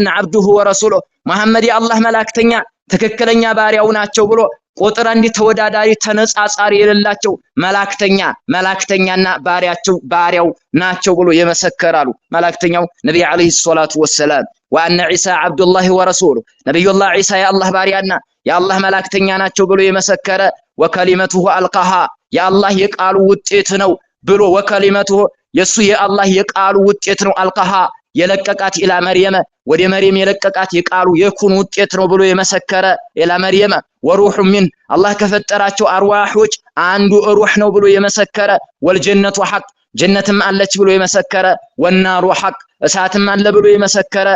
عبده ورسوله محمد يا الله ملاكتنيا ትክክለኛ ባሪያው ናቸው ብሎ ቁጥር አንድ ተወዳዳሪ ተነጻጻሪ የሌላቸው መላእክተኛና ባሪያው ናቸው ብሎ የመሰከራሉ መላእክተኛው ነብዩ አለይሂ ሰላቱ ወሰለም ወአነ ዒሳ አብዱላህ ወረሱሉ ነብዩላህ ዒሳ የአላህ ባሪያና የአላህ መላእክተኛ ናቸው ብሎ የመሰከረ ወከሊመቱሁ አልቀሃ የአላህ የቃሉ ውጤት ነው ብሎ ወከሊመቱሁ የሱ የአላህ የቃሉ ውጤት ነው አልቀሃ የለቀቃት ኢላ መርየም ወደ መርየም የለቀቃት የቃሉ የኩን ውጤት ነው ብሎ የመሰከረ ኢላ መርየም ወሩሁ ሚን አላህ ከፈጠራቸው አርዋሖች አንዱ ሩህ ነው ብሎ የመሰከረ ወልጀነቱ ሐቅ ጀነትም አለች ብሎ የመሰከረ ወናሩ ሐቅ እሳትም አለ ብሎ የመሰከረ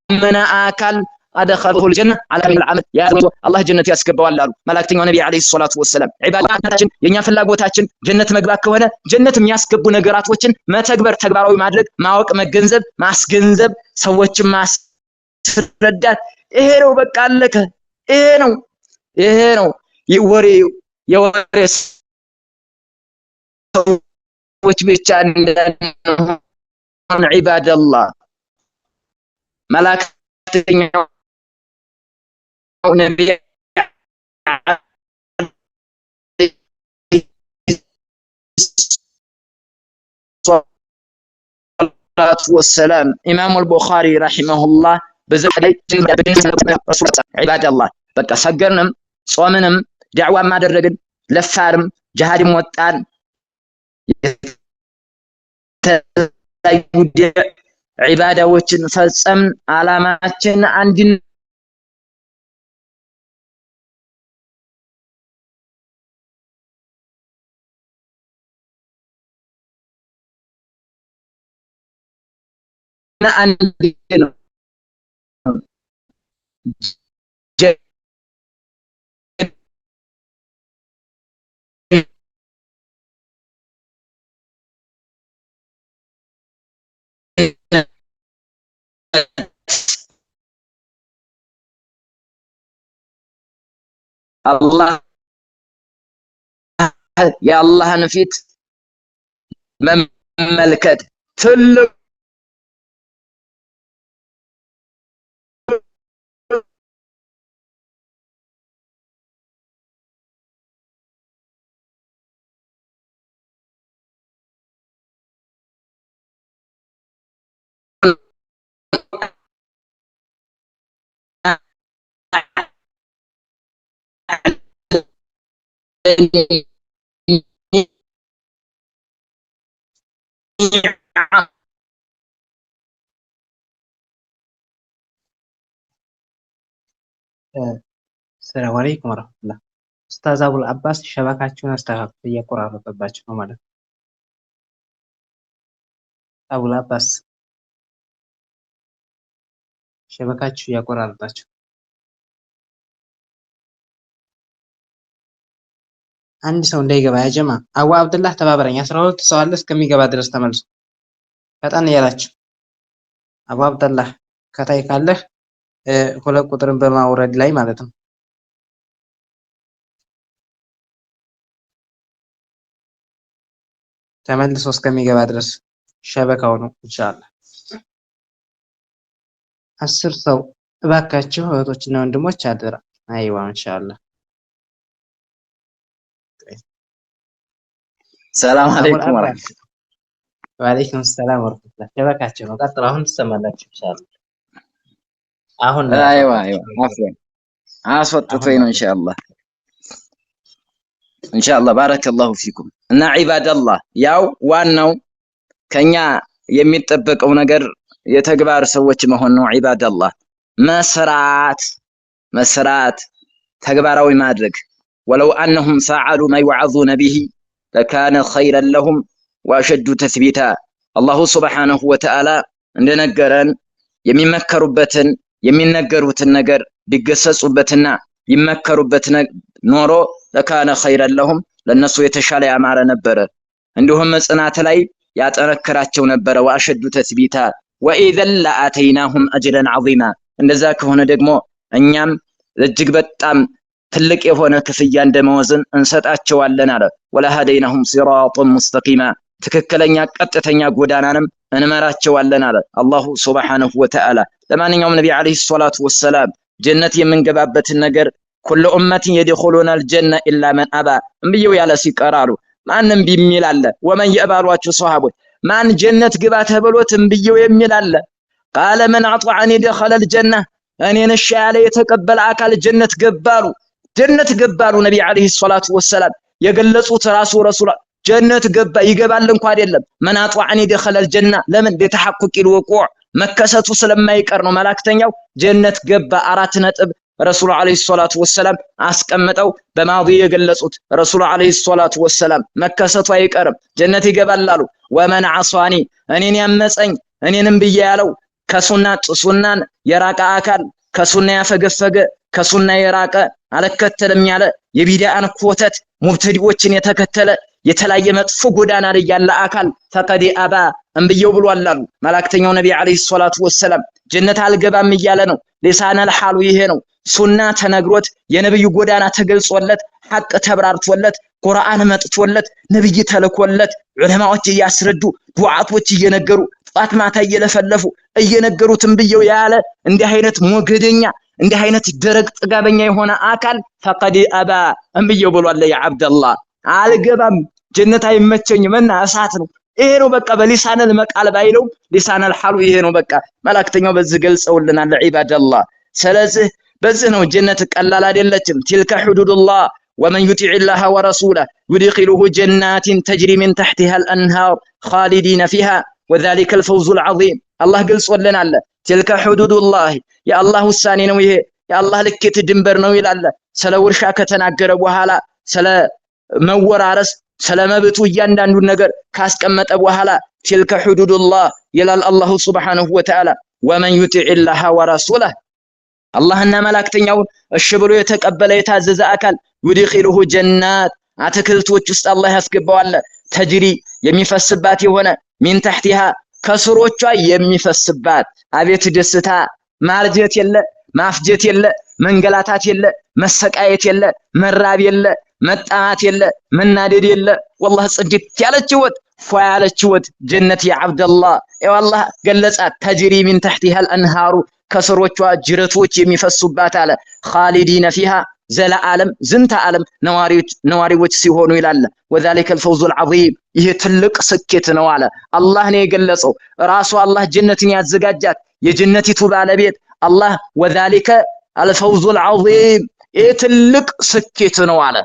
من آكل أدخله الجنة على العمل يا الله جنة يسكبوا الله ملائكة النبي عليه الصلاة والسلام عباداتنا ينيا فلاقوتاتنا جنة مقباك هنا جنة يسكبوا نجاراتوችን መተግበር ተግባራዊ ማድረግ ማወቅ መገንዘብ ማስገንዘብ ሰዎች ማስረዳት ይሄ ነው በቃ አለከ ይሄ ነው የወሬ ሰዎች ብቻ እንደሆነ ዒባደላህ መላእክተኛው ነብይ ሰላቱ ወሰላም ኢማሙ አልቡኻሪ ረሂመሁላህ በዘላይ ረሱል ዒባደላህ በቃ ሰገርንም ጾምንም ዳዕዋ ማደረግን ለፋርም ጂሃድም ወጣን ዒባዳዎችን ፈጸም አላማችን አንድን ነው الله يا الله نفيت مملكت تلك السلام عليكم ورحمة الله ኡስታዝ አቡል አባስ ሸበካችሁን አስተካክሉ እየቆራረጠባችሁ ነው ማለት ነው አቡል አባስ ሸበካችሁ እያቆራረጣችሁ አንድ ሰው እንዳይገባ ያጀማ አቡ አብዱላህ ተባበረኝ 12 ሰው አለ እስከሚገባ ድረስ ተመልሶ ፈጣን ያላችሁ አቡ አብዱላህ ከታይ ካለህ ሁለት ቁጥርን በማውረድ ላይ ማለት ነው ተመልሶ እስከሚገባ ድረስ ሸበካው ነው ኢንሻአላህ 10 ሰው እባካችሁ እህቶችና ወንድሞች አደራ አይዋ ኢንሻአላህ ሰላም አለይኩም ወአለይኩም ሰላም ወራህመቱላህ ሸበካችሁ ነው ቀጥታ አሁን ተሰማላችሁ ኢንሻአላህ አሁን አይዋ አፍያን አስወጥቶኝ ነው ኢንሻአላህ ባረከላሁ ፊኩም እና ዒባደላህ ያው ዋናው ከኛ የሚጠበቀው ነገር የተግባር ሰዎች መሆን ነው ዒባደላህ መስራት ተግባራዊ ማድረግ ولو انهم فعلوا ما يوعظون به لكان خيرا لهم واشد تثبيتا الله سبحانه وتعالى እንደነገረን የሚመከሩበትን የሚነገሩትን ነገር ቢገሰጹበትና ይመከሩበት ኖሮ ለካነ ኸይረን ለሁም ለነሱ የተሻለ ያማረ ነበር እንዲሁም ጽናት ላይ ያጠነከራቸው ነበር ወአሸዱ ተስቢታ ወኢዘን ለአተይናሁም አጅረን ዐዚማ እንደዛ ከሆነ ደግሞ እኛም እጅግ በጣም ትልቅ የሆነ ክፍያ እንደመወዝን እንሰጣቸዋለን አለ። ወለሀደይናሁም ሲራጠን ሙስተቂማ ትክክለኛ ቀጥተኛ ጎዳናንም እንመራቸዋለን አለ አላሁ ሱብሓነሁ ወተዓላ። ለማንኛውም ነቢ ዓለይሂ ሰላቱ ወሰላም ጀነት የምንገባበትን ነገር ኩሉ ኡመቲን የድኹሉነል ጀነ ኢላ መን አባ እምብየው ያለ ሲቀራሉ ማንም ቢሚል አለ። ወመን የእባሏችሁ ሰሃቦች ማን ጀነት ግባ ተብሎት እምብየው የሚል አለ። ቃለ መን አጠዐኒ ደኸለል ጀነ እኔን እሺ ያለ የተቀበለ አካል ጀነት ገባሉ። ጀነት ገባሉ ነቢ ዓለይሂ ሰላቱ ወሰላም የገለጹት ራሱ ረሱላ ጀነት ገባ ይገባል እንኳ አይደለም መን አጠዐኒ ደኸለል ጀነ ለምን ለተሐቁቂል ወቁዕ መከሰቱ ስለማይቀር ነው። መላእክተኛው ጀነት ገባ 4 ነጥብ ረሱሉ ዓለይሂ ሰላቱ ወሰላም አስቀምጠው በማዲ የገለጹት ረሱሉ ዓለይሂ ሰላቱ ወሰላም መከሰቱ አይቀርም ጀነት ይገባል አሉ። ወመን ዐሷኒ እኔን ያመፀኝ እኔንም ብዬ ያለው ከሱናን የራቀ አካል ከሱና ያፈገፈገ ከሱና የራቀ አልከተልም ያለ የቢድዓን ኮተት ሙብተዲዎችን የተከተለ የተለያየ መጥፎ ጎዳና ላይ ያለ አካል ፈቀድ አባ እንብየው ብሏል አሉ መላእክተኛው ነቢ ዓለይሂ ሰላቱ ወሰላም። ጀነት አልገባም እያለ ነው። ሊሳነል ሐሉ ይሄ ነው። ሱና ተነግሮት የነብዩ ጎዳና ተገልጾለት ሐቅ ተብራርቶለት ቁርአን መጥቶለት ነብይ ተልኮለት ዑለማዎች እያስረዱ ዱዓቶች እየነገሩ ጧት ማታ እየለፈለፉ እየነገሩት እንብየው ያለ እንዲህ አይነት ሞገደኛ እንዲህ አይነት ደረቅ ጥጋበኛ የሆነ አካል ፈቀድ አባ እንብየው ብሏል። ያ አብደላህ አልገባም ጀነት አይመቸኝም እና እሳት ነው ይሄ ነው በቃ በሊሳነል መቃል ባይለው ሊሳነል ሐሉ ይሄ ነው በቃ መላእክተኛው በዚህ ገልጸውልናል ዒባደላህ። ስለዚህ በዚህ ነው ጀነት ቀላል አይደለችም። ቲልከ ሁዱዱላህ ወመን ዩጢዕላህ ወረሱለህ ዩድኺሉሁ ጀናቲን ተጅሪ ሚን ተሕቲሃ አልአንሃር ኻሊዲነ ፊሃ ወዛሊከ አልፈውዙል ዐዚም አላህ ገልጾልናል። ቲልከ ሁዱዱላህ የአላህ ውሳኔ ነው ይሄ የአላህ ልኬት ድንበር ነው ይላል። ስለ ውርሻ ከተናገረ በኋላ ስለ መወራረስ ስለመብቱ እያንዳንዱን ነገር ካስቀመጠ በኋላ ቲልከ ሁዱዱላህ ይላል አላሁ ሱብሓነሁ ወተዓላ። ወመን ዩጢዕላህ ወረሱለህ አላህና መላእክተኛውን እሺ ብሎ የተቀበለ የታዘዘ አካል ዩድኺሉሁ ጀናት አትክልቶች ውስጥ አላህ ያስገባዋል። ተጅሪ የሚፈስባት የሆነ ሚን ተሕቲሃ ከስሮቿ የሚፈስባት አቤት ደስታ! ማርጀት የለ ማፍጀት የለ መንገላታት የለ መሰቃየት የለ መራብ የለ መጣማት የለ መናደድ የለ والله ጽድት ያለች ህይወት ፏ ያለች ህይወት ጀነት ያ አብደላህ ያው አላህ ገለጻት። ተጅሪ ሚን ተሕቲሃ አልአንሃሩ ከስሮቿ ጅረቶች የሚፈሱባት አለ። ኻሊዲነ ፊሃ ዘለዓለም ዝንተ ዓለም ነዋሪዎች ሲሆኑ ይላል። ወዛሊከ አልፈውዙል ዐዚም ይሄ ትልቅ ስኬት ነው አለ አላህ ነው የገለጸው። ራሱ አላህ ጀነትን ያዘጋጃት የጀነቲቱ ባለቤት አላህ ወዛሊከ አልፈውዙል ዐዚም ይሄ ትልቅ ስኬት ነው አለ።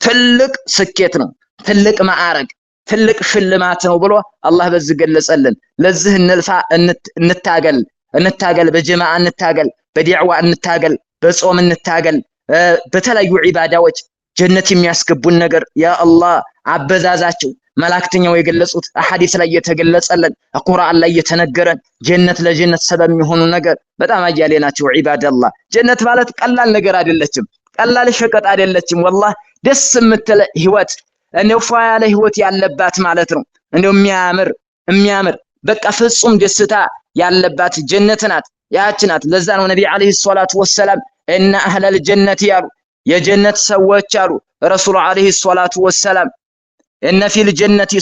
ትልቅ ስኬት ነው፣ ትልቅ ማዕረግ፣ ትልቅ ሽልማት ነው ብሎ አላህ በዚህ ገለጸልን። ለዚህ እንልፋ፣ እንታገል፣ በጀማዓ እንታገል፣ በዲዕዋ እንታገል፣ በጾም እንታገል፣ በተለያዩ ዒባዳዎች ጀነት የሚያስገቡን ነገር ያ አላህ አበዛዛቸው መላእክተኛው የገለጹት አሐዲስ ላይ የተገለጸልን ቁርአን ላይ የተነገረን ጀነት ለጀነት ሰበብ የሚሆኑ ነገር በጣም አያሌ ናቸው። ዒባደላህ ጀነት ማለት ቀላል ነገር አይደለችም፣ ቀላል ሸቀጥ አይደለችም። والله ደስ የምትል ህይወት እንደው ፏ ያለ ህይወት ያለባት ማለት ነው። እንደው የሚያምር በቃ ፍጹም ደስታ ያለባት ጀነት ናት፣ ያች ናት። ለዛ ነው ነብይ አለይሂ ሰላቱ ወሰላም እነ አህለል ጀነት ያሉ የጀነት ሰዎች አሉ ረሱል አለይሂ ሰላቱ ወሰላም እነ ፊል ጀነቲ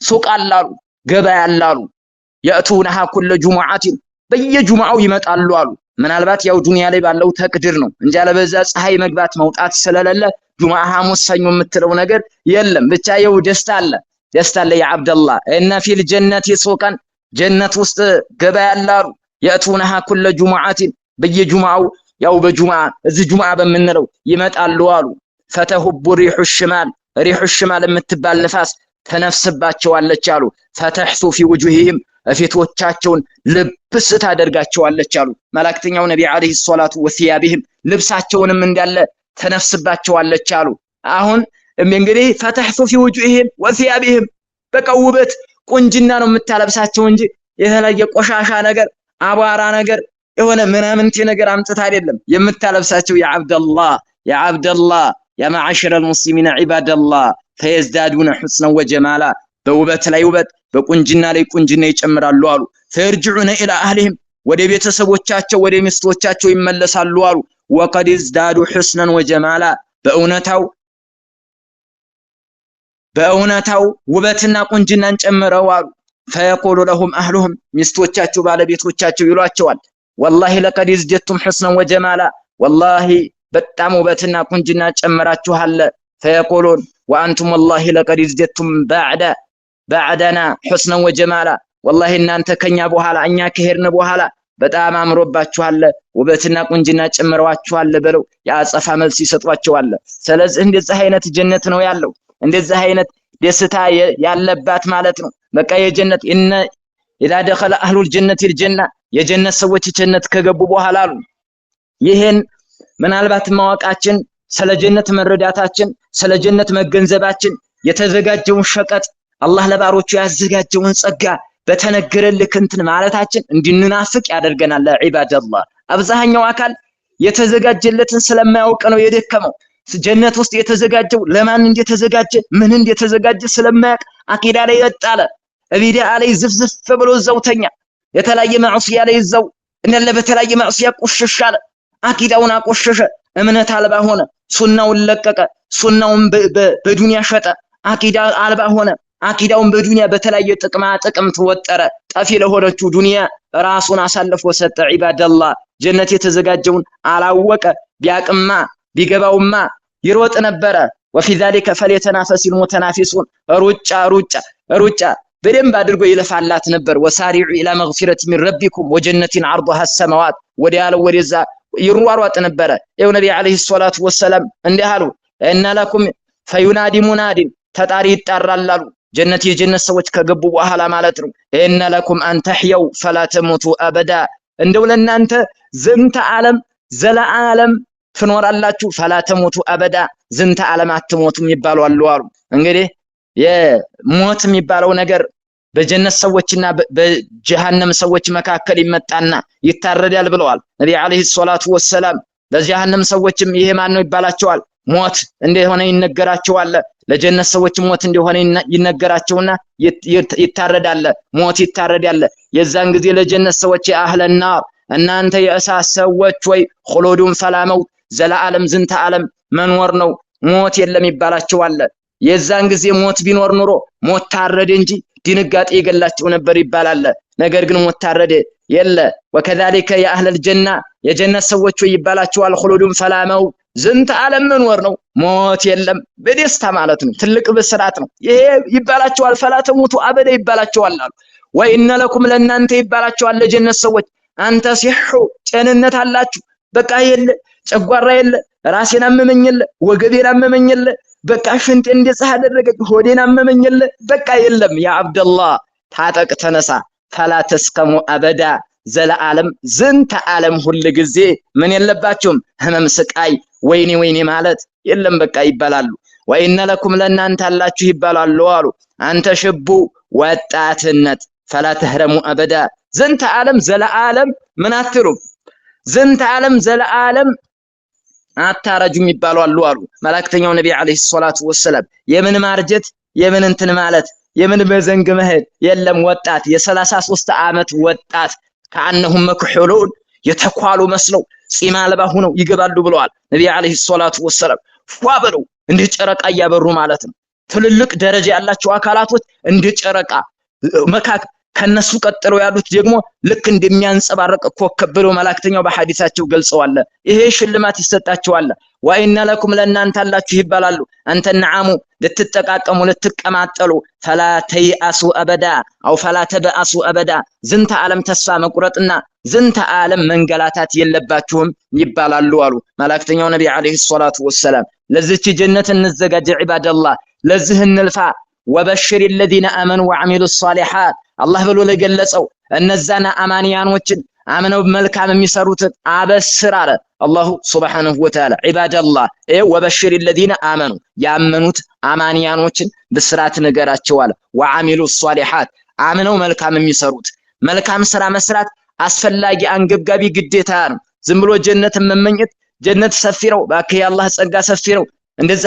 ሱቅ አላሉ ገበያ አላሉ የእቱነሃ ኩለ ጁሙዓቲን በየጁሙዓው ይመጣሉ አሉ። ምናልባት ያው ዱንያ ላይ ባለው ተቅድር ነው እንጂ አለበዛ ፀሐይ መግባት መውጣት ስለሌለ ጁሙዓ ሐሙስ ሰኞ የምትለው ነገር የለም። ብቻ ያው ደስታ አለ ያ አብደላህ እነ ፊል ጀነቲ ሱቀን ጀነት ውስጥ ገበያ አላሉ የእቱነሃ ኩለ ጁሙዓቲን በየጁሙዓው ያው በጁሙዓ እዚህ ጁሙዓ በመንለው ይመጣሉ አሉ። ፈተሁቡ ሪሑ ሽማል የምትባል ንፋስ ተነፍስባቸዋለች አሉ። ፈተሕሱ ፊ ውጁሂሂም ፊቶቻቸውን ልብስ ታደርጋቸዋለች አሉ። መላእክተኛው ነብይ አለይሂ ሰላቱ ወሲያቢሂም ልብሳቸውንም እንዳለ ተነፍስባቸዋለች አሉ። አሁን እንግዲህ ፈተሕሱ ፊ ውጁሂሂም ወሲያቢሂም በቃ ውበት ቁንጅና ነው የምታለብሳቸው እንጂ የተለየ ቆሻሻ ነገር አቧራ ነገር የሆነ ምናምንቴ ነገር አምጥታ አይደለም የምታለብሳቸው። ያ አብደላህ ያ ማዓሽረ አልሙስሊሚን ዒባደላህ ፈየዝዳዱነ ሑስነን ወጀማላ በውበት ላይ ውበት በቁንጅና ላይ ቁንጅና ይጨምራሉ አሉ። ፈየርጅዑነ ኢላ አህሊሂም ወደ ቤተሰቦቻቸው ወደ ሚስቶቻቸው ይመለሳሉ አሉ። وقد ازدادوا حسنا وجمالا በእውነታው ውበትና ቁንጅናን ጨምረው አሉ። فيقول لهم أهلهم ሚስቶቻቸው ባለቤቶቻቸው ይሏቸዋል والله لقد ازددتم حسنا وجمالا والله በጣም ውበትና ቁንጅና ጨምራችኋል فيقولون وأنتم والله لقد ازددتم بعدنا حسنا وجمالا والله እናንተ ከኛ በኋላ እኛ ከሄድን በኋላ በጣም አምሮባችኋል ውበትና ቁንጅና ጨምረዋችኋል ብለው ያጸፋ መልስ ይሰጧቸዋል። ስለዚህ እንደዚህ አይነት ጀነት ነው ያለው እንደዚህ አይነት ደስታ ያለባት ማለት ነው። በቃ የጀነት እነ ኢዛ ደኸለ አህሉል ጀነቲ الجنة የጀነት ሰዎች ጀነት ከገቡ በኋላ አሉ ይሄን ምናልባት ማወቃችን ስለ ጀነት መረዳታችን ስለ ጀነት መገንዘባችን የተዘጋጀውን ሸቀጥ አላህ ለባሮቹ ያዘጋጀውን ጸጋ በተነገረልክ እንትን ማለታችን እንድንናፍቅ ያደርገናል። ለዒባደላህ አብዛኛው አካል የተዘጋጀለትን ስለማያውቅ ነው የደከመው። ጀነት ውስጥ የተዘጋጀው ለማን እንደተዘጋጀ ምን እንደተዘጋጀ ስለማያውቅ አቂዳ ላይ ይጣለ ቢድዓ ላይ ዝፍዝፍ ብሎ ዘውተኛ የተለያየ ማዕሲያ ላይ ዘው እንደለ በተለያየ ማዕሲያ ቆሸሻለ አቂዳውን አቆሸሸ እምነት አልባ ሆነ ሱናውን ለቀቀ ሱናውን በዱንያ ሸጠ አቂዳ አልባ ሆነ አቂዳውን በዱንያ በተለያየ ጥቅም ተወጠረ ጠፊ ለሆነችው ዱንያ ራሱን አሳልፎ ሰጠ። ዒባደላህ ጀነት የተዘጋጀውን አላወቀ ቢያቅማ ቢገባውማ ይሮጥ ነበረ። وفي ذلك فليتنافس المتنافسون ሩጫ በደንብ አድርጎ ይለፋላት ነበር። وسارعوا الى مغفرة من ربكم وجنة عرضها السماوات ወዲያለው ወደዛ ይሯሯጥ ነበረ። ይኸው ነብይ አለይሂ ሰላቱ ወሰለም እንዲህ አሉ እና ለኩም ፈዩናዲ ሙናዲን ተጣሪ ይጣራላሉ ጀነት የጀነት ሰዎች ከገቡ በኋላ ማለት ነው። እና ለኩም አንተህየው ፈላ ተሙቱ አበዳ እንደው ለናንተ ዝንተ ዓለም ዘለዓለም ትኖራላችሁ ፈላ ተሙቱ አበዳ ዝንተ ዓለም አትሞቱም ይባላሉ አሉ። እንግዲህ የሞት የሚባለው ነገር በጀነት ሰዎችና በጀሃነም ሰዎች መካከል ይመጣና ይታረዳል ብለዋል ነብይ አለይሂ ሰላቱ ወሰለም። ለጀሃነም ሰዎችም ይሄ ማን ነው ይባላቸዋል ሞት እንደሆነ ይነገራቸዋል። ለጀነት ሰዎች ሞት እንደሆነ ይነገራቸውና ይታረዳል ሞት ይታረዳል። የዛን ጊዜ ለጀነት ሰዎች አህለና እናንተ የእሳት ሰዎች ወይ ኹሉዱን ፈላመው ዘላለም ዝንተ ዓለም መኖር ነው ሞት የለም ይባላቸዋል። የዛን ጊዜ ሞት ቢኖር ኑሮ ሞት ታረደ እንጂ ድንጋጤ ይገላቸው ነበር ይባላል። ነገር ግን ሞት ታረደ የለ። ወከዛሊከ የአህለል ጀና የጀነት ሰዎች ወይ ይባላቸዋል ኹሉዱን ፈላመው ዝንተ ዓለም መኖር ነው ሞት የለም በደስታ ማለት ነው። ትልቅ ብስራት ነው ይሄ ይባላቸዋል። ፈላ ተሙቱ አበደ ይባላቸዋል አሉ። ወኢነ ለኩም ለናንተ ይባላቸዋል ለጀነት ሰዎች አንተ ሲሑ ጤንነት አላችሁ በቃ የለ ጨጓራ የለ ራሴን አመመኝለ ወገቤን አመመኝለ በቃ ሽንጤ እንደዛ አደረገ ሆዴን አመመኝለ በቃ የለም ያ አብደላህ ታጠቅ ተነሳ ፈላ ተስከሙ አበዳ ዘለዓለም ዝንተ ዓለም ሁሉ ጊዜ ምን የለባቸውም ህመም ስቃይ ወይኔ ማለት የለም በቃ ይባላሉ። ወኢነ ለኩም ለናንተ አላችሁ ይባላሉ አሉ። አንተ ሽቡ ወጣትነት ፈላ ተህረሙ አበዳ ዝንተ ዓለም ዘለዓለም ምን አትሉም ዝንተ ዓለም ዘለዓለም አታረጁም ይባላሉ አሉ መላእክተኛው ነብይ አለይሂ ሰላቱ ወሰለም። የምን ማርጀት የምን እንትን ማለት የምን በዘንግ መሄድ የለም ወጣት የ33 ዓመት ወጣት ከአንሁም መክሑሉን የተኳሉ መስለው ጺም አልባ ሆነው ይገባሉ ብለዋል ነብይ አለይሂ ሰላቱ ወሰለም። ፏበሉ እንደ ጨረቃ ያበሩ ማለት ነው። ትልልቅ ደረጃ ያላቸው አካላቶች እንደ ጨረቃ ከነሱ ቀጥለው ያሉት ደግሞ ልክ እንደሚያንጸባረቅ ኮከብ ብለው መላእክተኛው በሐዲሳቸው ገልጸዋል። ይሄ ሽልማት ይሰጣቸዋል። ወኢነ ለኩም ለናንተ አላችሁ ይባላሉ አንተ ነዓሙ ልትጠቃቀሙ ልትቀማጠሉ ፈላ ተይአሱ አበዳ አው ፈላ ተበአሱ አበዳ ዝንተ ዓለም ተስፋ መቁረጥና ዝንተ ዓለም መንገላታት የለባችሁም ይባላሉ አሉ መላእክተኛው ነብይ አለይሂ ሰላቱ ወሰለም። ለዚህች ጀነት እንዘጋጅ ዒባደላህ ለዚህ እንልፋ። ወበሽር الذين آمنوا وعملوا الصالحات አላህ ብሎ ለገለጸው እነዛና አማንያኖችን አምነው መልካም የሚሰሩትን አበስር አለ አላሁ ሱብሓነሁ ወተዓላ። ዒባደላህ ወበሽር الذين آمنوا ያመኑት አማንያኖችን ብስራት ነገራቸው አለ። ወዓሚሉ الصالحات አምነው መልካም የሚሰሩት መልካም ስራ መስራት አስፈላጊ አንገብጋቢ ግዴታ ነው። ዝም ብሎ ጀነት መመኘት ጀነት ሰፊ ነው ባከ የአላህ ጸጋ ሰፊ ነው እንደዛ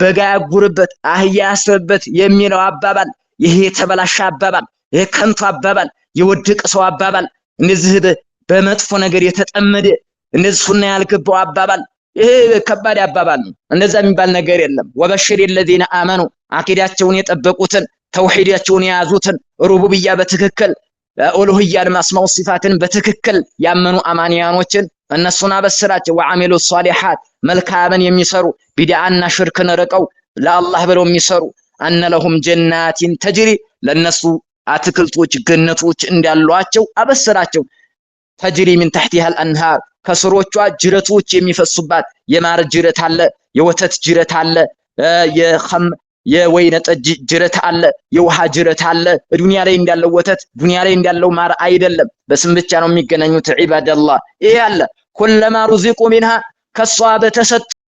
በጋ ያጉርበት አህያ ያስበበት የሚለው አባባል ይሄ የተበላሸ አባባል ይሄ ከንቱ አባባል የወደቀ ሰው አባባል እንደዚህ በመጥፎ ነገር የተጠመደ እንደዚህ ሱና ያልገባው አባባል ይሄ ከባድ አባባል ነው። እንደዛ የሚባል ነገር የለም። ወበሽር الذين آمنوا አቂዳቸውን የጠበቁትን ተውሂዳቸውን የያዙትን ሩቡብያ በትክክል ኡሉሂያን ማስማው ሲፋትን በትክክል ያመኑ አማንያኖችን እነሱን አበስራቸው። ወአሚሉ ሷሊሃት መልካምን የሚሰሩ ቢድዓና ሽርክን ርቀው ለአላህ ብለው የሚሰሩ አነ ለሁም ጀናቲን ተጅሪ ለነሱ አትክልቶች ገነቶች እንዳሏቸው አበስራቸው። ተጅሪ ሚን ተሕቲሃ አልአንሃር ከስሮቿ ጅረቶች የሚፈሱባት የማር ጅረት አለ፣ የወተት ጅረት አለ፣ የወይነ ጠጅ ጅረት አለ፣ የውሃ ጅረት አለ። ዱንያ ላይ እንዳለው ወተት ዱንያ ላይ እንዳለው ማር አይደለም፣ በስም ብቻ ነው የሚገናኙት። ዒባደላህ ይሄ አለ ኩለማ ሩዚቁ ሚንሃ ከሷ በተሰጥ